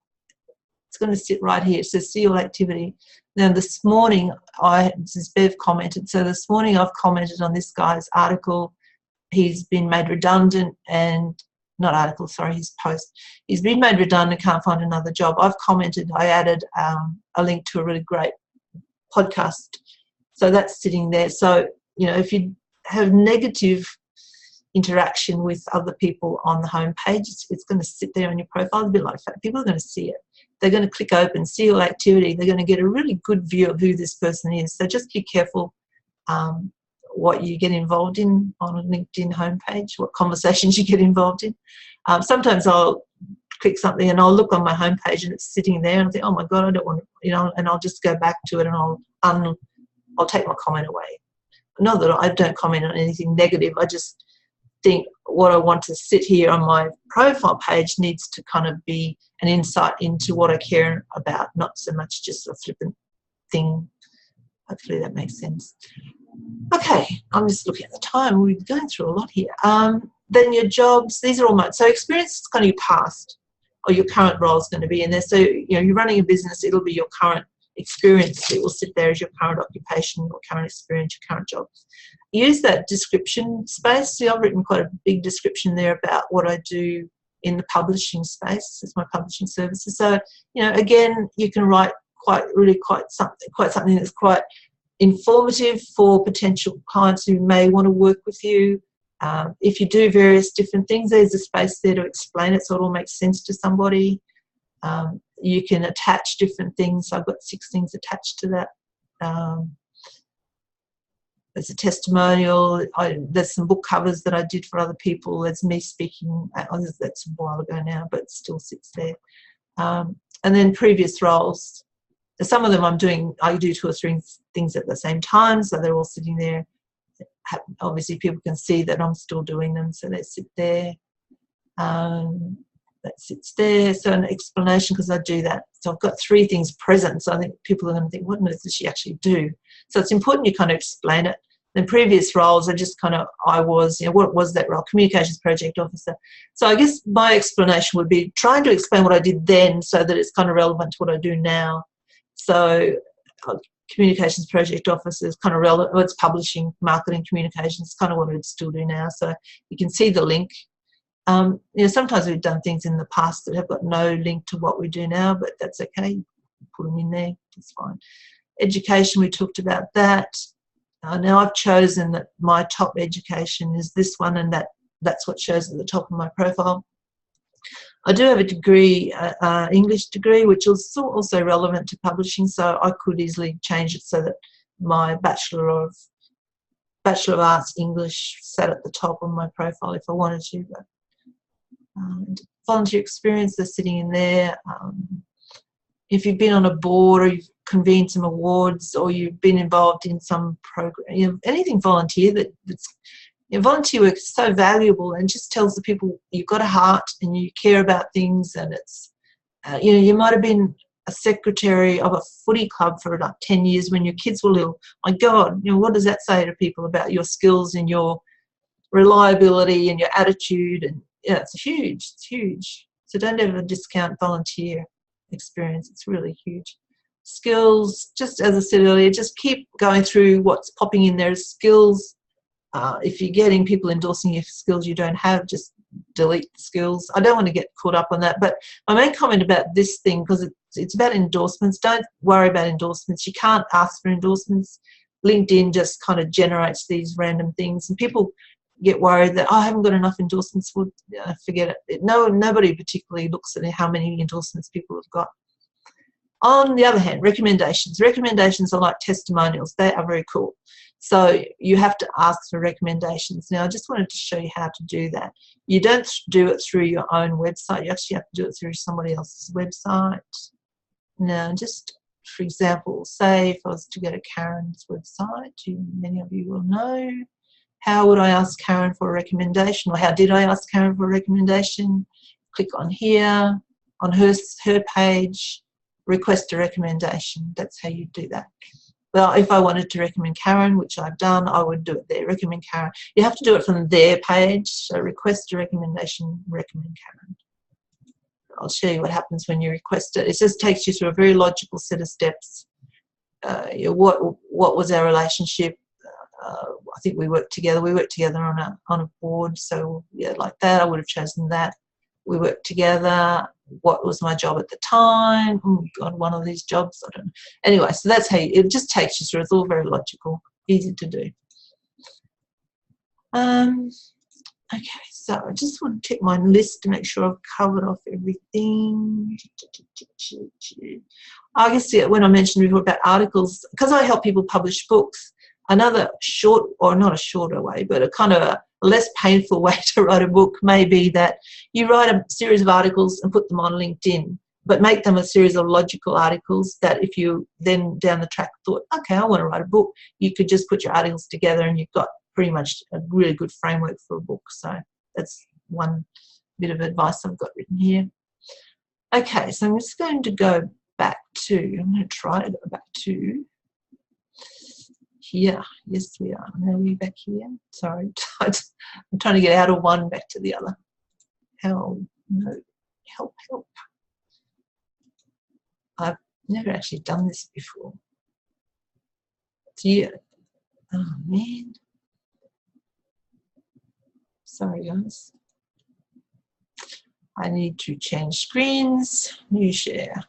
It's going to sit right here. It says see all activity. Now this morning, this is Bev commented, so this morning I've commented on this guy's article. He's been made redundant, and his post. He's been made redundant, can't find another job. I've commented, I added a link to a really great podcast. So that's sitting there. So, if you have negative interaction with other people on the home page, it's going to sit there on your profile. It's a bit like that. People are going to see it. They're going to click open, see all activity. They're going to get a really good view of who this person is. So just be careful what you get involved in on a LinkedIn homepage, what conversations you get involved in. Sometimes I'll click something and I'll look on my homepage and it's sitting there and I think, oh my God, I don't want to, and I'll just go back to it and I'll take my comment away. Not that I don't comment on anything negative. I just think what I want to sit here on my profile page needs to kind of be an insight into what I care about, not so much just a flippant thing. Hopefully that makes sense. Okay, I'm just looking at the time. We're going through a lot here. Then your jobs, these are all so experience is kind of your past, or your current role is going to be in there. So, you're running a business, it'll be your current experience. It will sit there as your current occupation, your current experience, your current job. Use that description space. See, I've written quite a big description there about what I do in the publishing space. It's my publishing services. So, again, you can write quite something that's quite informative for potential clients who may want to work with you. If you do various different things, there's a space there to explain it so it all makes sense to somebody. You can attach different things. I've got 6 things attached to that. There's a testimonial. There's some book covers that I did for other people. There's me speaking. That's a while ago now, but it still sits there. And then previous roles. Some of them I do 2 or 3 things at the same time, so they're all sitting there. Obviously, people can see that I'm still doing them, so they sit there. that sits there. So an explanation, because I do that. So I've got 3 things present. So I think people are going to think, what on earth does she actually do? So it's important you kind of explain it. In previous roles, I just kind of, what was that role? Communications project officer. So I guess my explanation would be trying to explain what I did then so that it's kind of relevant to what I do now. So communications project officer is kind of relevant. Well, it's publishing, marketing, communications, kind of what I'd still do now. So you can see the link. Sometimes we've done things in the past that have got no link to what we do now, but that's okay. You put them in there, it's fine. Education, we talked about that. Now I've chosen that my top education is this one, and that's what shows at the top of my profile. I do have a degree, English degree, which is also relevant to publishing, so I could easily change it so that my Bachelor of Arts English sat at the top of my profile if I wanted to. But volunteer experience, they're sitting in there. If you've been on a board or you've convened some awards or you've been involved in some program, anything volunteer volunteer work is so valuable and just tells the people you've got a heart and you care about things. And it's, you might have been a secretary of a footy club for like 10 years when your kids were little. My God, what does that say to people about your skills and your reliability and your attitude? And it's huge. So don't ever discount volunteer experience. It's really huge. Skills, just as I said earlier, just keep going through what's popping in there as skills. If you're getting people endorsing you for skills you don't have, just delete the skills. I don't want to get caught up on that. But my main comment about this thing, because it's about endorsements, don't worry about endorsements. You can't ask for endorsements. LinkedIn just kind of generates these random things, and people get worried that, I haven't got enough endorsements. Well, forget it. Nobody particularly looks at how many endorsements people have got. On the other hand, recommendations. Recommendations are like testimonials. They are very cool. So you have to ask for recommendations. Now, I just wanted to show you how to do that. You don't do it through your own website. You actually have to do it through somebody else's website. Now, just for example, say if I was to go to Karen's website, many of you will know, how would I ask Karen for a recommendation, or how did I ask Karen for a recommendation? Click on here, on her page, request a recommendation. That's how you do that. Well, if I wanted to recommend Karen, which I've done, I would do it there. Recommend Karen. You have to do it from their page. So request a recommendation, recommend Karen. I'll show you what happens when you request it. It just takes you through a very logical set of steps. What was our relationship? I think we worked together. We worked together on a board. So yeah, like that, I would have chosen that. We worked together. What was my job at the time? Oh God, one of these jobs, I don't know. Anyway, so that's how it just takes you through. It's all very logical, easy to do. Okay, so I just want to check my list to make sure I've covered off everything. I guess when I mentioned before about articles, because I help people publish books, another short, or not a shorter way, but a kind of a less painful way to write a book may be that you write a series of articles and put them on LinkedIn, but make them a series of logical articles that if you then down the track thought, okay, I want to write a book, you could just put your articles together and you've got pretty much a really good framework for a book. So that's one bit of advice I've got written here. Okay, so I'm just going to go back to, I'm going to try to go back to here. Yes, we are. Now we're back here. Sorry, I'm trying to get out of one back to the other. Help. I've never actually done this before. Yeah. Oh, man. Sorry, guys. I need to change screens. New share.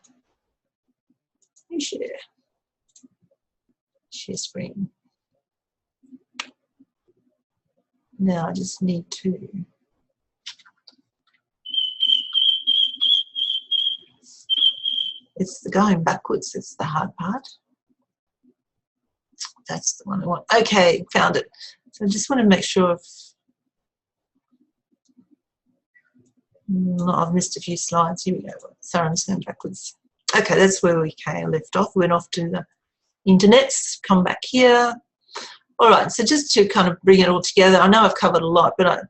Share screen. Now I just need to it's the going backwards, it's the hard part. That's the one I want. Okay, found it. So I just want to make sure I've missed a few slides. Here we go. Sorry, I'm just going backwards. Okay, that's where we left off. We went off to the internets, come back here. All right, so just to kind of bring it all together, I know I've covered a lot, but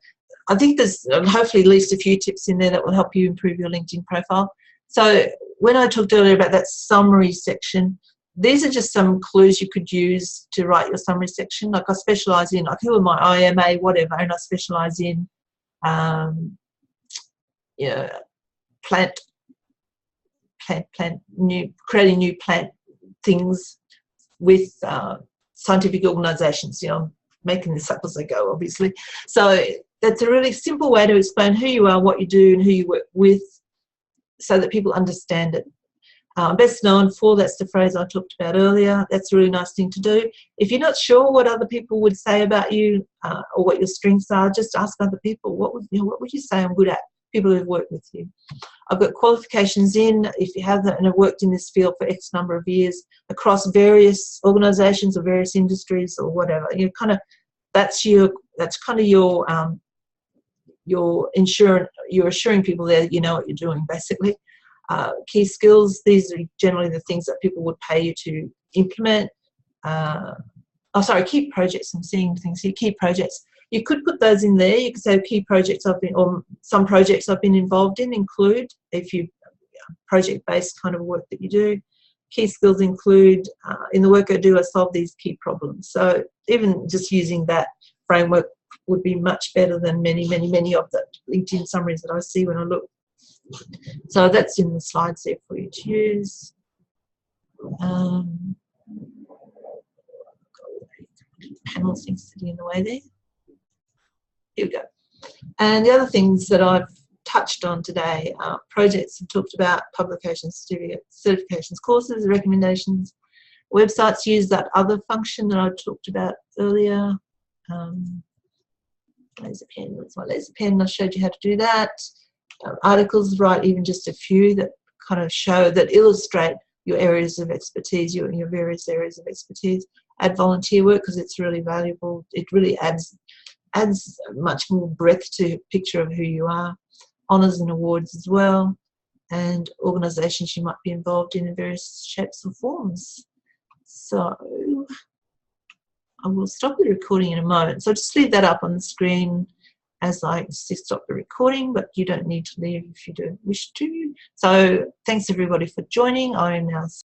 I think there's hopefully at least a few tips in there that will help you improve your LinkedIn profile. So when I talked earlier about that summary section, these are just some clues you could use to write your summary section. Like I specialise in, like, who am I, IMA, whatever, and I specialise in, creating new plant things with scientific organisations. You know, I'm making this up as I go, obviously. So that's a really simple way to explain who you are, what you do, and who you work with, so that people understand it. Best known for, that's the phrase I talked about earlier. That's a really nice thing to do. If you're not sure what other people would say about you or what your strengths are, just ask other people. What would you say I'm good at? People who've worked with you. I've got qualifications in, if you have that, and have worked in this field for X number of years across various organisations or various industries or whatever. You kind of, that's kind of your you're assuring people that you know what you're doing, basically. Key skills, these are generally the things that people would pay you to implement. Key projects, I'm seeing things here, key projects. You could put those in there. You could say key projects or some projects I've been involved in include, if you project-based kind of work that you do. Key skills include, in the work I do, I solve these key problems. So even just using that framework would be much better than many of the LinkedIn summaries that I see when I look. So that's in the slides there for you to use. Panel things sitting in the way there. Here we go. And the other things that I've touched on today are projects I've talked about, publications, certifications, courses, recommendations. Websites use that other function that I talked about earlier. Laser pen, that's my laser pen. I showed you how to do that. Articles, write even just a few that kind of show, that illustrate your areas of expertise, your various areas of expertise. Add volunteer work because it's really valuable. It really adds much more breadth to a picture of who you are. Honours and awards as well, and organisations you might be involved in various shapes or forms. So I will stop the recording in a moment. So just leave that up on the screen as I stop the recording, but you don't need to leave if you don't wish to. So thanks everybody for joining. I am now